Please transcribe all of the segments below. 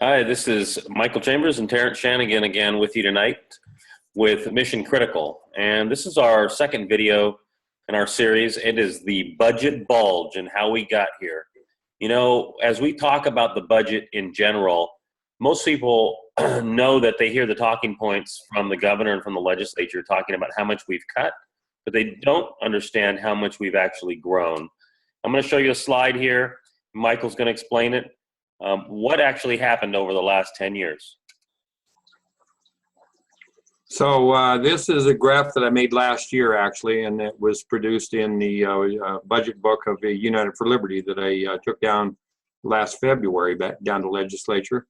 Hi, this is Michael Chambers and Terrence Shanagan again with you tonight with Mission Critical. And this is our second video in our series. It is the budget bulge and how we got here. You know, as we talk about the budget in general, most people know that they hear the talking points from the governor and from the legislature talking about how much we've cut, but they don't understand how much we've actually grown. I'm going to show you a slide here. Michael's going to explain it. What actually happened over the last 10 years? So this is a graph that I made last year, actually, and it was produced in the budget book of the United for Liberty that I took down last February, back down to legislature.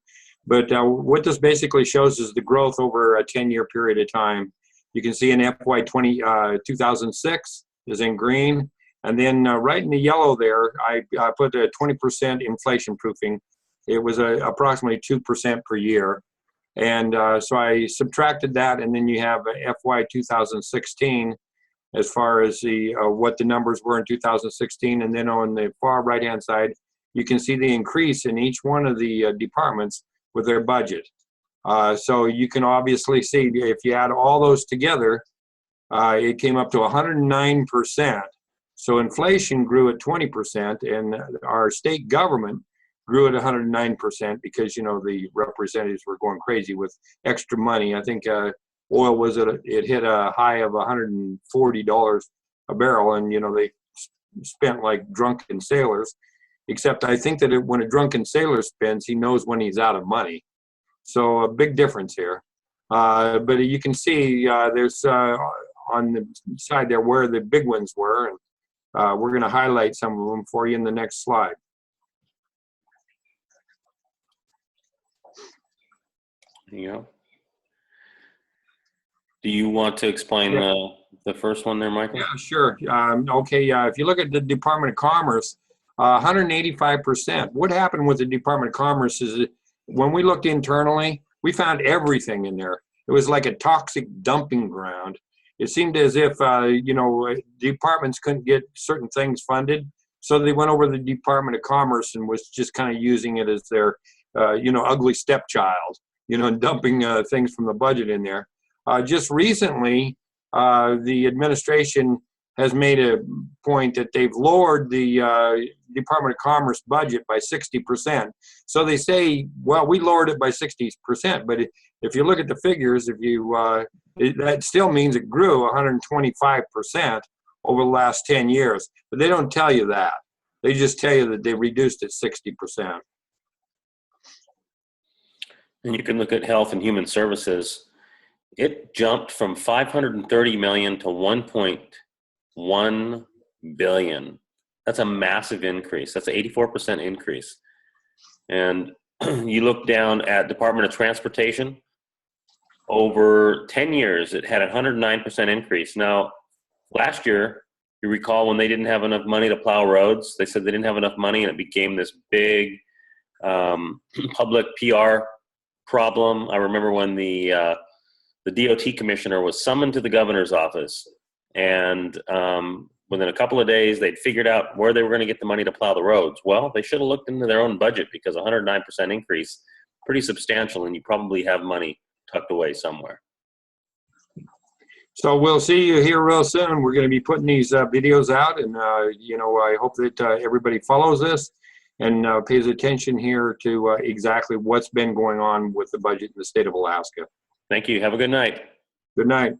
But what this basically shows is the growth over a 10-year period of time. You can see in FY 2006 is in green, and then right in the yellow there, I put a 20% inflation proofing. It was approximately 2% per year. And so I subtracted that, and then you have FY 2016 as far as the what the numbers were in 2016. And then on the far right-hand side, you can see the increase in each one of the departments with their budget. So you can obviously see if you add all those together, it came up to 109%. So inflation grew at 20%, and our state government grew at 109% because, you know, the representatives were going crazy with extra money. I think oil was it hit a high of $140 a barrel, and, you know, they spent like drunken sailors. Except I think that when a drunken sailor spends, he knows when he's out of money. So a big difference here. But you can see there's on the side there where the big ones were, and we're going to highlight some of them for you in the next slide. There you go. Do you want to explain the first one there, Michael? Yeah, sure. Okay, if you look at the Department of Commerce, 185%. What happened with the Department of Commerce is that when we looked internally, we found everything in there. It was like a toxic dumping ground. It seemed as if, you know, departments couldn't get certain things funded, so they went over to the Department of Commerce and was just kind of using it as their, you know, ugly stepchild, you know, and dumping things from the budget in there. Just recently, the administration has made a point that they've lowered the Department of Commerce budget by 60%. So they say, well, we lowered it by 60%, but if you look at the figures, if you that still means it grew 125% over the last 10 years. But they don't tell you that. They just tell you that they reduced it 60%. And you can look at Health and Human Services. It jumped from 530 million to 1.1 billion. That's a massive increase. That's an 84% increase. And you look down at Department of Transportation, over 10 years, it had a 109% increase. Now, last year, you recall when they didn't have enough money to plow roads, they said they didn't have enough money, and it became this big public PR problem. I remember when the DOT commissioner was summoned to the governor's office, and within a couple of days, they'd figured out where they were going to get the money to plow the roads. Well, they should have looked into their own budget, because 109% increase, pretty substantial, and you probably have money tucked away somewhere. So we'll see you here real soon. We're going to be putting these videos out, and you know, I hope that everybody follows this and pays attention here to exactly what's been going on with the budget in the state of Alaska. Thank you. Have a good night. Good night.